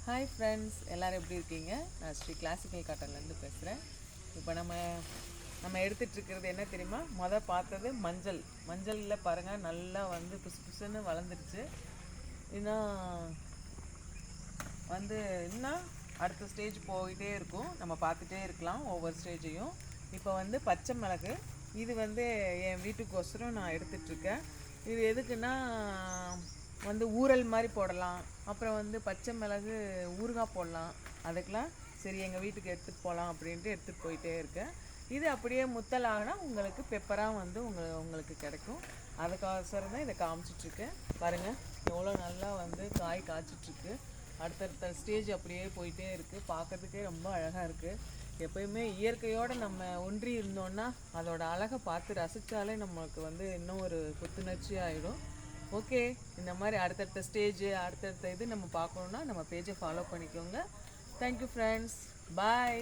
Hi friends, எல்லோரும் எப்படி இருக்கீங்க? நான் ஸ்ரீ கிளாசிக்கல் காட்டன்லேருந்து பேசுகிறேன். இப்போ நம்ம எடுத்துகிட்ருக்கிறது என்ன தெரியுமா? பார்த்தது மஞ்சளில் பாருங்கள், நல்லா வந்து புசு புசுன்னு வளர்ந்துருச்சு. இன்னும் இன்னும் அடுத்த ஸ்டேஜ் போயிட்டே இருக்கும், நம்ம பார்த்துட்டே இருக்கலாம் ஒவ்வொரு ஸ்டேஜையும். இப்போ பச்சை மிளகு, இது என் வீட்டுக்கோசரம் நான் எடுத்துகிட்ருக்கேன். இது எதுக்குன்னா ஊறல் மாதிரி போடலாம், அப்புறம் பச்சை மிளகு ஊறுகாய் போடலாம். அதுக்கெலாம் சரி எங்கள் வீட்டுக்கு எடுத்துகிட்டு போகலாம் அப்படின்ட்டு எடுத்துகிட்டு போயிட்டே இருக்கேன். இது அப்படியே முத்தல் ஆகினா உங்களுக்கு பெப்பராக உங்களுக்கு கிடைக்கும். அதுக்கோசரம் தான் இதை காமிச்சிட்ருக்கேன். பாருங்கள் எவ்வளோ நல்லா காய் காய்ச்சிட்ருக்கு. அடுத்தடுத்த ஸ்டேஜ் அப்படியே போயிட்டே இருக்குது. பார்க்குறதுக்கே ரொம்ப அழகாக இருக்குது. எப்போயுமே இயற்கையோடு நம்ம ஒன்றி இருந்தோன்னா அதோட அழகை பார்த்து ரசித்தாலே நம்மளுக்கு இன்னும் ஒரு புத்துணர்ச்சி ஆகிடும். ஓகே, இந்த மாதிரி அடுத்தடுத்த ஸ்டேஜ் அடுத்தடுத்த இது நம்ம பார்க்கணுன்னா நம்ம பேஜை ஃபாலோ பண்ணிக்கோங்க. தேங்க்யூ ஃப்ரெண்ட்ஸ், பாய்.